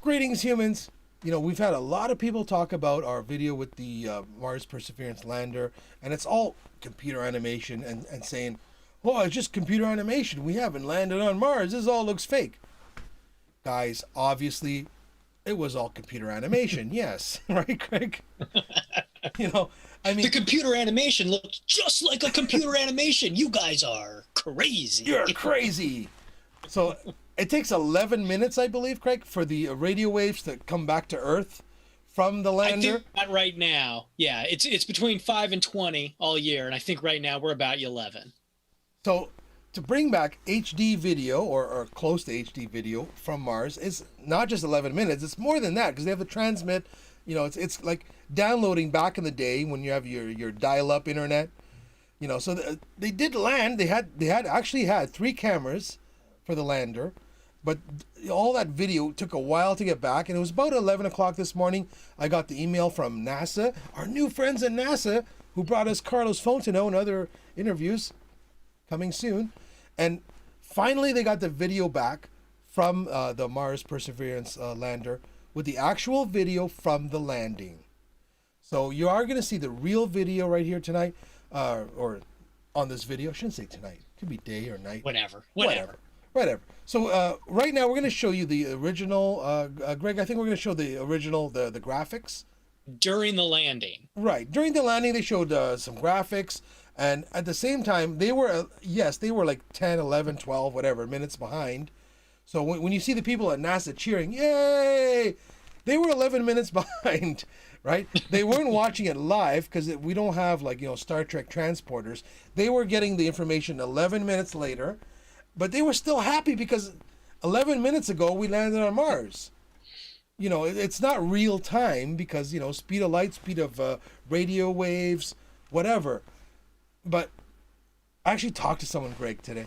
Greetings, humans. You know, we've had a lot of people talk about our video with the Mars Perseverance lander, and it's all computer animation and saying, oh, it's just computer animation. We haven't landed on Mars. This all looks fake. Guys, obviously, it was all computer animation. Yes. Right, Craig? You know, I mean... The computer animation looks just like a computer animation. You guys are crazy. You're crazy. So... It takes 11 minutes, I believe, Craig, for the radio waves to come back to Earth from the lander. I think not right now. Yeah, it's between 5 and 20 all year, and I think right now we're about 11. So to bring back HD video or close to HD video from Mars is not just 11 minutes. It's more than that because they have to transmit. You know, it's like downloading back in the day when you have your dial-up internet. You know, so they did land. They actually had 3 cameras for the lander. But all that video took a while to get back, and it was about 11 o'clock this morning. I got the email from NASA, our new friends at NASA, who brought us Carlos Fontenot and other interviews coming soon. And finally, they got the video back from the Mars Perseverance lander with the actual video from the landing. So you are going to see the real video right here tonight, or on this video. I shouldn't say tonight. It could be day or night. Whatever. So right now we're going to show you the original, Greg, I think we're going to show the original, the graphics. During the landing. Right. During the landing, they showed some graphics. And at the same time, they were like 10, 11, 12, whatever, minutes behind. So when you see the people at NASA cheering, yay, they were 11 minutes behind, right? They weren't watching it live because we don't have Star Trek transporters. They were getting the information 11 minutes later. But they were still happy because 11 minutes ago we landed on Mars. You know, it's not real time because, speed of light, speed of radio waves, whatever. But I actually talked to someone, Craig today,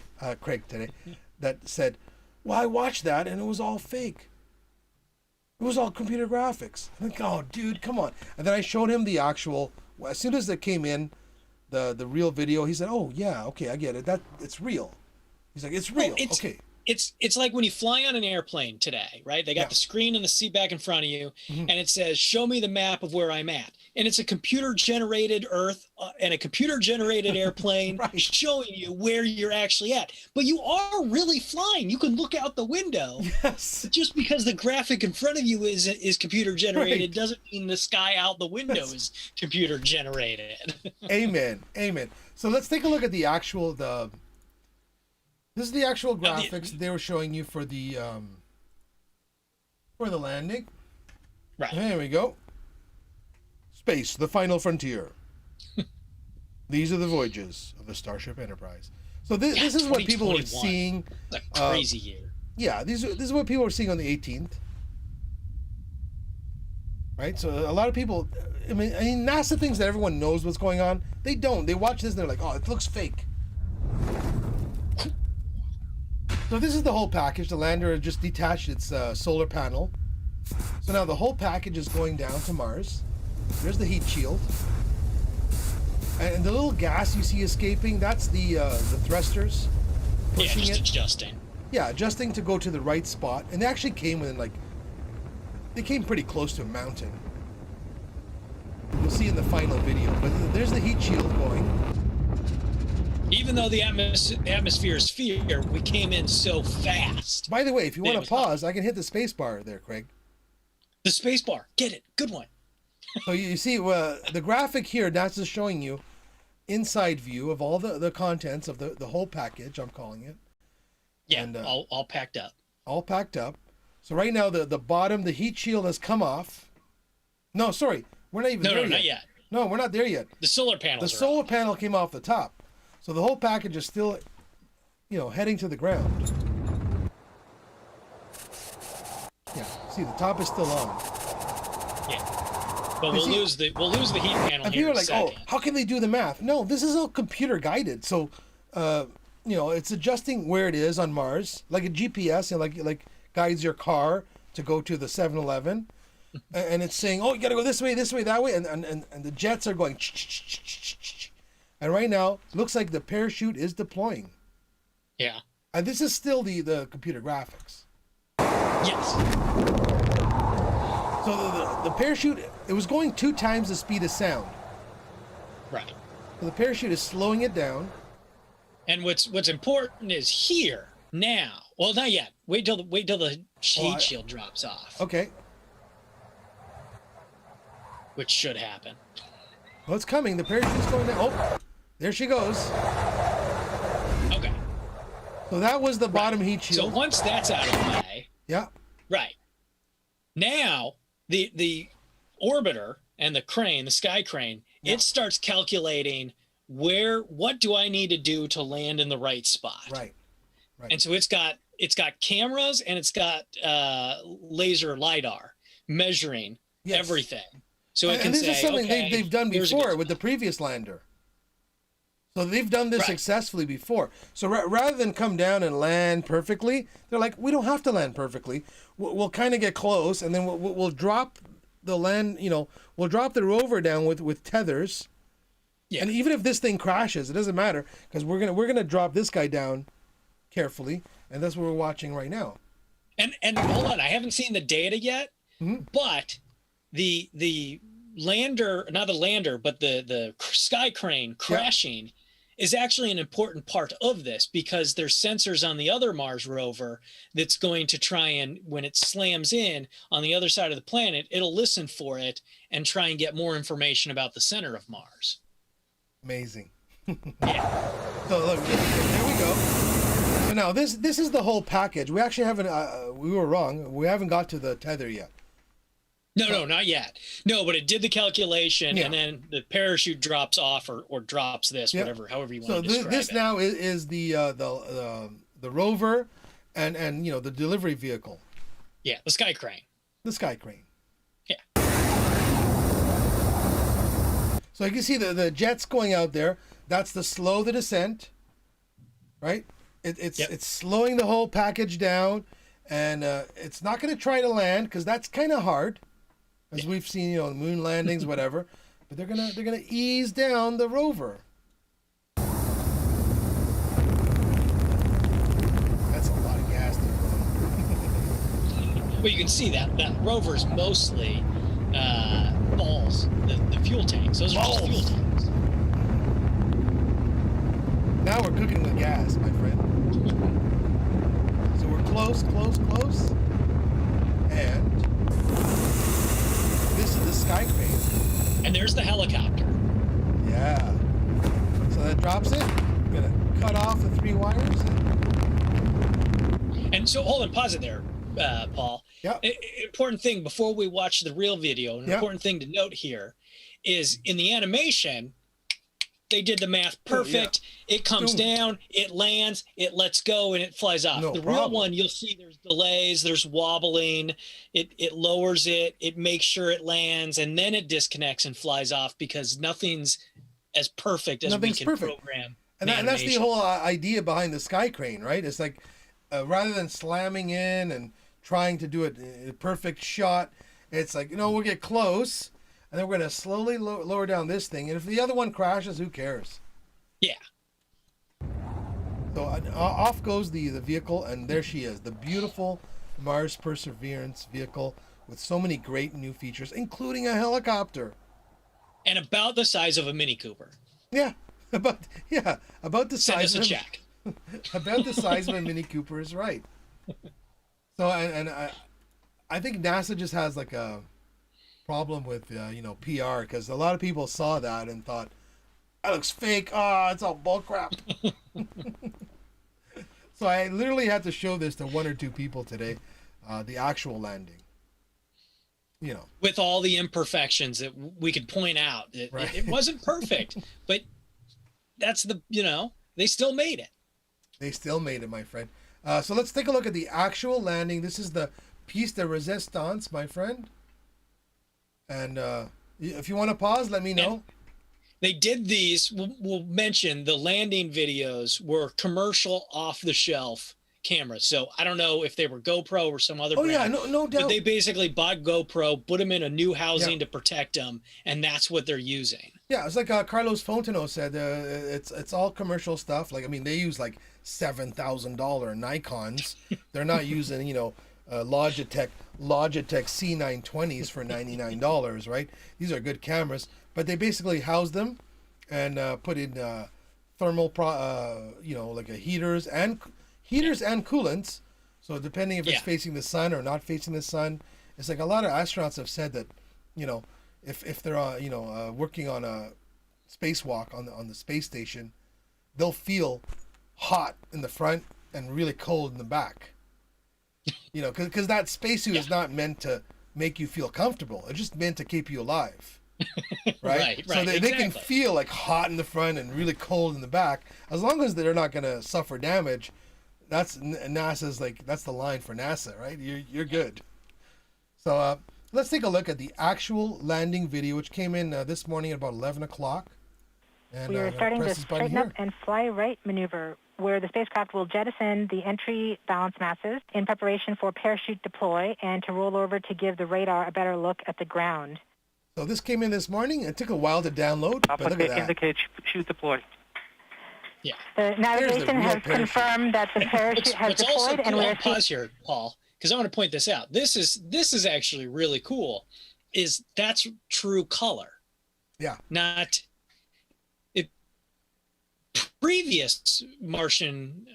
that said, well, I watched that and it was all fake. It was all computer graphics. I'm like, oh, dude, come on. And then I showed him the actual, as soon as it came in, the real video, he said, oh, yeah, okay, I get it. It's real. He's like, it's real. Okay. It's like when you fly on an airplane today, right? They got the screen and the seat back in front of you, and it says, show me the map of where I'm at. And it's a computer-generated Earth and a computer-generated airplane right. showing you where you're actually at. But you are really flying. You can look out the window. Yes. But just because the graphic in front of you is computer-generated right. doesn't mean the sky out the window is computer-generated. Amen. So let's take a look at the actual, This is the actual graphics they were showing you for the landing. Right. There we go. Space, the final frontier. These are the voyages of the Starship Enterprise. So this is what people were seeing. It's a crazy year. Yeah, this is what people were seeing on the 18th. Right? So a lot of people, I mean, NASA thinks that everyone knows what's going on. They don't. They watch this and they're like, oh, it looks fake. So this is the whole package. The lander just detached its solar panel. So now the whole package is going down to Mars. There's the heat shield. And the little gas you see escaping, that's the thrusters pushing just it. adjusting. Yeah, adjusting to go to the right spot. And they actually came within they came pretty close to a mountain. You'll see in the final video. But there's the heat shield going. Even though the atmosphere is fear, we came in so fast. By the way, if you want to pause, I can hit the space bar there, Craig. The space bar. Get it. Good one. So you see the graphic here, that's just showing you inside view of all the contents of the whole package, I'm calling it. Yeah, and, all packed up. All packed up. So right now the bottom, the heat shield has come off. No, sorry. We're not even there yet. No, not yet. No, we're not there yet. The solar panels The solar panel came off the top. So the whole package is still, heading to the ground. Yeah, see, the top is still on. Yeah. But we'll lose the heat panel and here people are like, oh, how can they do the math? No, this is all computer guided. So, it's adjusting where it is on Mars, like a GPS, like guides your car to go to the 7-Eleven. And it's saying, oh, you got to go this way, that way. And the jets are going. And right now, looks like the parachute is deploying. Yeah. And this is still the computer graphics. Yes. the parachute, it was going 2 times the speed of sound. Right. So the parachute is slowing it down. And what's important is here now. Well, not yet. Wait till the heat shield drops off, Okay. which should happen. Well, it's coming. The parachute's going down. Oh, there she goes. Okay. So that was the bottom heat So shield. once that's out of the way, Yeah. right. Now the orbiter and the crane, the sky crane, Yeah. it starts calculating what do I need to do to land in the right spot. Right. And so it's got cameras and it's got laser LiDAR measuring Yes. everything. So it can And this say, is something okay, they've done here's a before good with the spot. previous lander. So they've done this Right. successfully before. So rather than come down and land perfectly, they're like, we don't have to land perfectly. We'll kind of get close, and then we'll drop the land. We'll drop the rover down with tethers. Yeah. And even if this thing crashes, it doesn't matter because we're gonna drop this guy down carefully, and that's what we're watching right now. And hold on, I haven't seen the data yet, but the lander, not the lander, but the sky crane crashing is actually an important part of this because there's sensors on the other Mars rover that's going to try and, when it slams in on the other side of the planet, it'll listen for it and try and get more information about the center of Mars. Amazing. Yeah. So look, there we go. So now this is the whole package. We actually haven't. We were wrong. We haven't got to the tether yet. No, not yet. No, but it did the calculation, Yeah. and then the parachute drops off or drops this, Yeah. however you want So to describe this it. now is the rover, and the delivery vehicle, Yeah, the sky crane. the sky crane. Yeah. So you can see the jets going out there. That's the slow the descent, right? It's slowing the whole package down, and it's not going to try to land because that's kind of hard, as we've seen, moon landings, whatever. But they're gonna ease down the rover. That's a lot of gas to Well, you can see that rover is mostly balls, the fuel tanks. Those are just fuel Balls. tanks. Now we're cooking with gas, my friend. So we're close. And this is the sky crane. And there's the helicopter. Yeah. So that drops it. We're gonna cut off the 3 wires. And so, hold on, pause it there, Paul. Yeah. Important thing before we watch the real video, an Yeah. important thing to note here is in the animation, they did the math perfect. It comes Boom. down, it lands, it lets go, and it flies off. No The real problem. one, you'll see there's delays, there's wobbling. It lowers it, it makes sure it lands, and then it disconnects and flies off because nothing's as perfect as Nothing's we can perfect. program. And that's the animation. whole idea behind the sky crane, right? It's like rather than slamming in and trying to do it a perfect shot, it's like, we'll get close, and then we're going to slowly lower down this thing. And if the other one crashes, who cares? Yeah. So off goes the vehicle, and there she is, the beautiful Mars Perseverance vehicle with so many great new features, including a helicopter. And about the size of a Mini Cooper. Yeah, about the Send size us a of check. about the size of a Mini Cooper is right. So and I think NASA just has like a problem with PR because a lot of people saw that and thought that looks fake. It's all bull crap. So I literally had to show this to 1 or 2 people today, the actual landing. With all the imperfections that we could point out. Right. It wasn't perfect, but that's they still made it. They still made it, my friend. So let's take a look at the actual landing. This is the piece de resistance, my friend. And if you want to pause, let me know. They did these. We'll mention the landing videos were commercial off-the-shelf cameras. So I don't know if they were GoPro or some other Oh yeah, brand. no But doubt. they basically bought GoPro, put them in a new housing Yeah. to protect them, and that's what they're using. Yeah, it's like Carlos Fontano said. It's all commercial stuff. Like, I mean, they use like $7,000 Nikons. They're not using Logitech C920s for $99, right? These are good cameras, but they basically house them and put in thermal, like a heaters and coolants. So depending if it's facing the sun or not facing the sun, it's like a lot of astronauts have said that, if they're working on a spacewalk on the space station, they'll feel hot in the front and really cold in the back. Because that spacesuit is not meant to make you feel comfortable. It's just meant to keep you alive. Right? So they can feel like hot in the front and really cold in the back. As long as they're not going to suffer damage, that's NASA's that's the line for NASA, right? You're good. So let's take a look at the actual landing video, which came in this morning at about 11 o'clock. And, we are starting the straighten up and fly right maneuver, where the spacecraft will jettison the entry balance masses in preparation for parachute deploy and to roll over to give the radar a better look at the ground. So this came in this morning. It took a while to download, but look at that. Indicate chute deploy. Yeah. The navigation has confirmed that the parachute has deployed, also cool, and we're pause here, Paul, because I want to point this out. This is actually really cool. That's true color. Yeah. Not previous Martian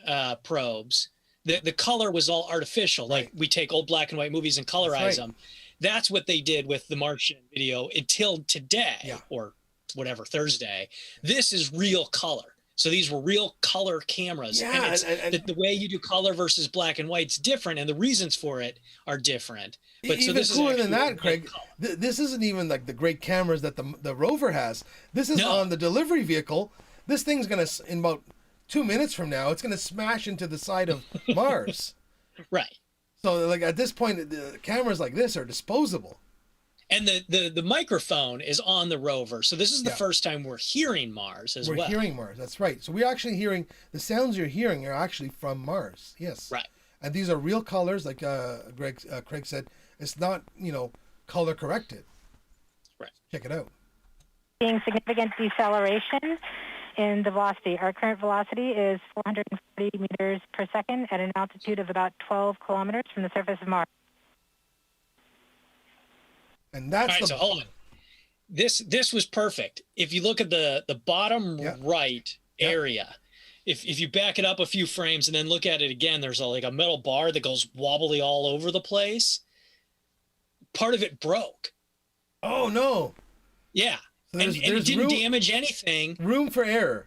probes. The color was all artificial. Like we take old black and white movies and colorize them. That's what they did with the Martian video until today or whatever, Thursday. This is real color. So these were real color cameras. Yeah, and the way you do color versus black and white's different, and the reasons for it are different. But even cooler than that, Craig, this isn't even like the great cameras that the rover has. This is on the delivery vehicle. This thing's going to, in about 2 minutes from now, it's going to smash into the side of Mars. Right. So at this point, the cameras like this are disposable. And the microphone is on the rover. So this is the first time we're hearing Mars as well. We're hearing Mars. That's right. So we're actually hearing, the sounds you're hearing are actually from Mars. Yes. Right. And these are real colors, like Craig said. It's not, color corrected. Right. Check it out. seeing significant deceleration in the velocity. Our current velocity is 440 meters per second at an altitude of about 12 kilometers from the surface of Mars. And that's all right, so hold on. This was perfect. If you look at the bottom right area, if you back it up a few frames and then look at it again, there's like a metal bar that goes wobbly all over the place. Part of it broke. Oh no. Yeah. So and it didn't damage anything. Room for error.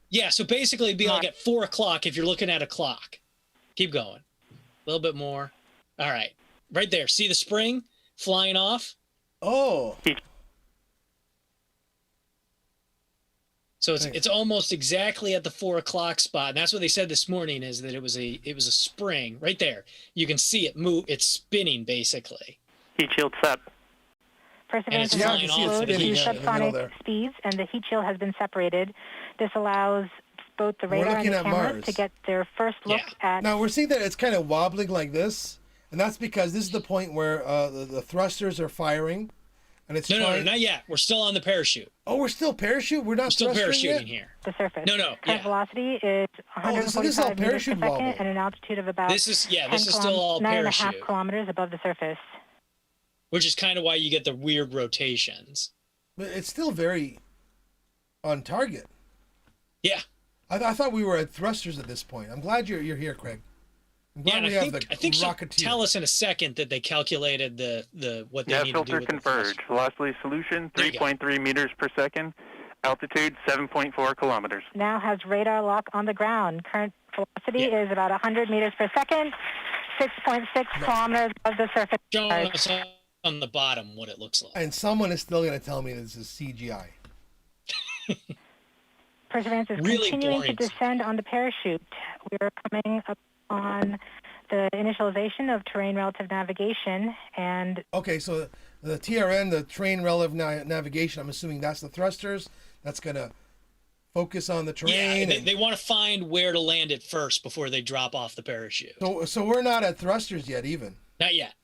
Yeah, so basically it'd be like at 4 o'clock if you're looking at a clock. Keep going. A little bit more. All right. Right there. See the spring flying off? Oh. So it's almost exactly at the 4 o'clock spot. And that's what they said this morning, is that it was a spring right there. You can see it move. It's spinning basically. Heat shield set. Perseverance is flying off to subsonic speeds, and the heat shield has been separated. This allows both the radar and the camera to get their first look at. Now we're seeing that it's kind of wobbling like this, and that's because this is the point where the thrusters are firing, and it's no, not yet. We're still on the parachute. Oh, we're still parachute. We're not still parachuting yet? here. The surface. No. Current velocity is 145 meters per second at an altitude of about this is still all parachute. 9.5 kilometers above the surface. Which is kind of why you get the weird rotations. But it's still very on target. Yeah. I thought we were at thrusters at this point. I'm glad you're here, Craig. I'm glad we have I think she'll tell us in a second that they calculated the what they need to do with filter converge. Velocity solution 3.3 meters per second. Altitude 7.4 kilometers. Now has radar lock on the ground. Current velocity is about 100 meters per second. 6.6 kilometers above the surface. Showing us on the bottom what it looks like. And someone is still going to tell me this is CGI. Perseverance is really continuing to descend on the parachute. We are coming up on the initialization of terrain relative navigation, and okay, so the TRN, the terrain relative navigation, I'm assuming that's the thrusters. That's going to focus on the terrain. Yeah, they want to find where to land it first before they drop off the parachute. So we're not at thrusters yet, even. Not yet.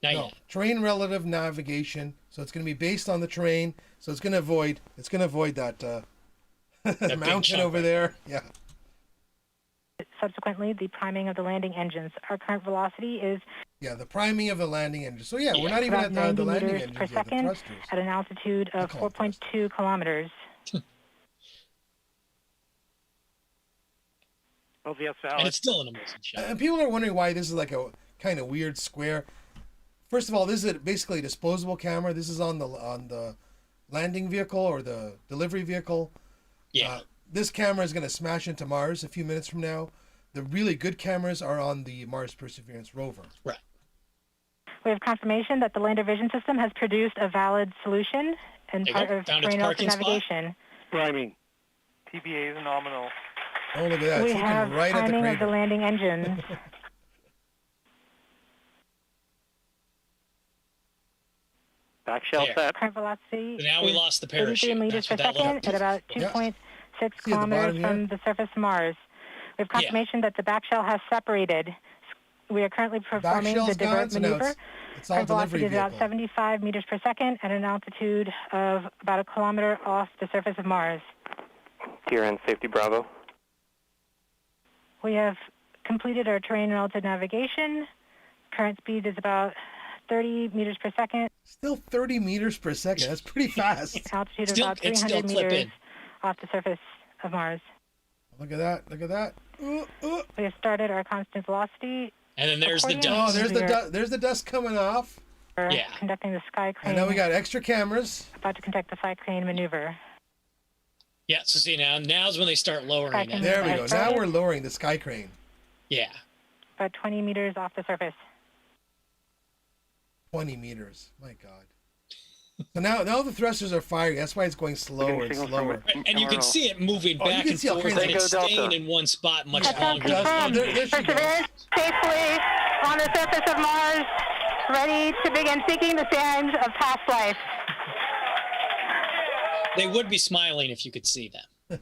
Terrain relative navigation. So it's going to be based on the terrain. So it's going to avoid that that mountain over there. Yeah. Subsequently, the priming of the landing engines. Our current velocity is Yeah, the priming of the landing engine. So yeah, we're not even about at 90 the landing meters engines per yet, the second thrusters. at an altitude of 4.2 kilometers. LVS And valid. it's still an amazing shot. And people are wondering why this is like a kind of weird square. First of all, this is basically a disposable camera. This is on the landing vehicle or the delivery vehicle. Yeah. This camera is going to smash into Mars a few minutes from now. The really good cameras are on the Mars Perseverance rover. Right. We have confirmation that the lander vision system has produced a valid solution and There you part go. of Found its terrain parking spot. navigation. Priming. TBA is nominal. Oh, look at that. We It's have looking right at the timing of the crater. landing engines. Back shell There. set. Current velocity So now we is lost the 33 parachute. meters That's per what that second looked at about Yeah. 2.6 See at the kilometers bottom here? from the surface of Mars. We have confirmation that the back shell has separated. We are currently Back performing the shell's gone, divert so now maneuver. it's all Current velocity delivery is about vehicle. 75 meters per second at an altitude of about a kilometer off the surface of Mars. TRN safety Bravo. We have completed our terrain relative navigation. Current speed is about 30 meters per second. Still 30 meters per second. That's pretty fast. Altitude of Still- about it's still 300 meters clipping. off the surface of Mars. Look at that. Look at that. We have started our constant velocity. And then there's the Accordion. Oh, dust. there's the dust coming off. We're Yeah. conducting the sky crane. And now we got extra cameras. About to conduct the sky crane maneuver. Yeah. So see now's when they start lowering Cracking. it. There we go. That's Now right. we're lowering the sky crane. Yeah. About 20 meters off the surface. 20 meters. My God. So now the thrusters are firing. That's why it's going slower and slower. And you can see it moving Oh, you back can and see all forth, kinds and of- it's Tango staying Delta. in one spot much Touchdown longer. confirmed. There she goes. Perseverance safely on the surface of Mars, ready to begin seeking the signs of past life. They would be smiling if you could see them.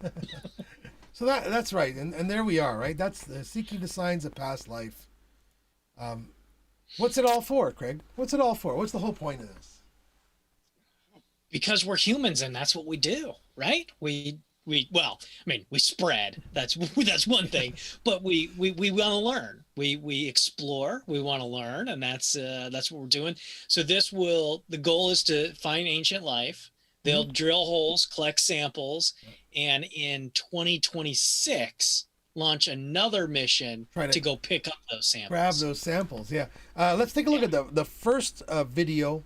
So that's right. And there we are, right? That's seeking the signs of past life. What's it all for, Craig? What's it all for? What's the whole point of this? Because we're humans and that's what we do, right? We spread. That's one thing, but we want to learn. We explore. We want to learn, and that's what we're doing. So the goal is to find ancient life. They'll drill holes, collect samples, and in 2026 launch another mission to go pick up those samples. Grab those samples, yeah. Let's take a look at the first video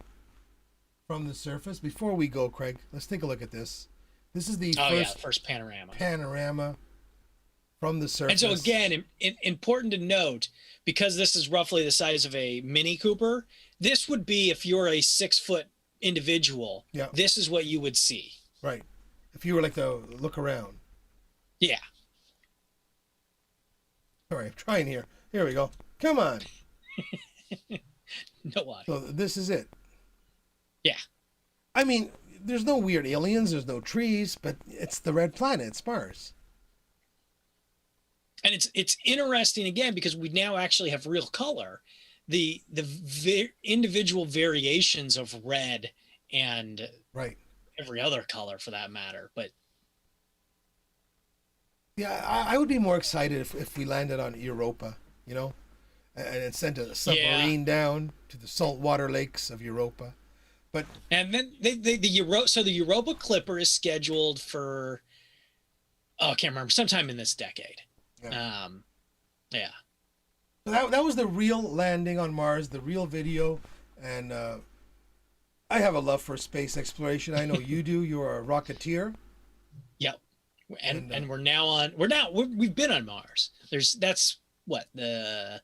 from the surface. Before we go, Craig, let's take a look at this. This is the first panorama. Panorama from the surface. And so again, important to note, because this is roughly the size of a Mini Cooper, this would be if you're a 6-foot individual. Yeah. This is what you would see. Right. If you were like to look around. Yeah. All right, I'm trying here. Here we go. Come on. No audio. So this is it. Yeah. I mean, there's no weird aliens, there's no trees, but it's the red planet, it's Mars. And it's interesting again because we now actually have real color. The individual variations of red and Right. every other color for that matter, but Yeah, I would be more excited if we landed on Europa, you know, and sent a submarine down to the saltwater lakes of Europa. But and then the Europa Clipper is scheduled for I can't remember, sometime in this decade. Yeah. Yeah. so that was the real landing on Mars, the real video, and I have a love for space exploration. I know you do. You're a rocketeer. Yep. And we've been on Mars. That's what the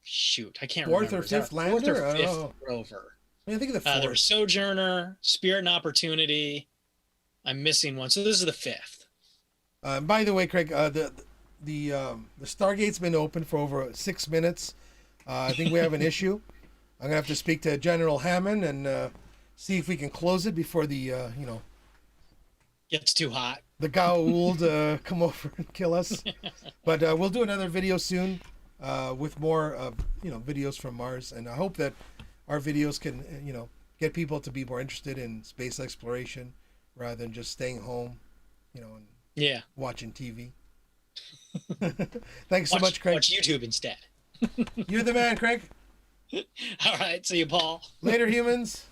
shoot. I can't Fourth remember. or Is that fifth lander? Fourth or I don't fifth know. rover. I mean, I think of the fourth. There was Sojourner, Spirit and Opportunity. I'm missing one. So this is the fifth. By the way, Craig, the Stargate's been open for over 6 minutes. I think we have an issue. I'm gonna have to speak to General Hammond and see if we can close it before the Gets too hot. the Goa'uld come over and kill us. But we'll do another video soon with more videos from Mars, and I hope that our videos can get people to be more interested in space exploration rather than just staying home, and watching TV. Thanks so much, Craig. Watch YouTube instead. You're the man, Craig. All right. See you, Paul. Later, humans.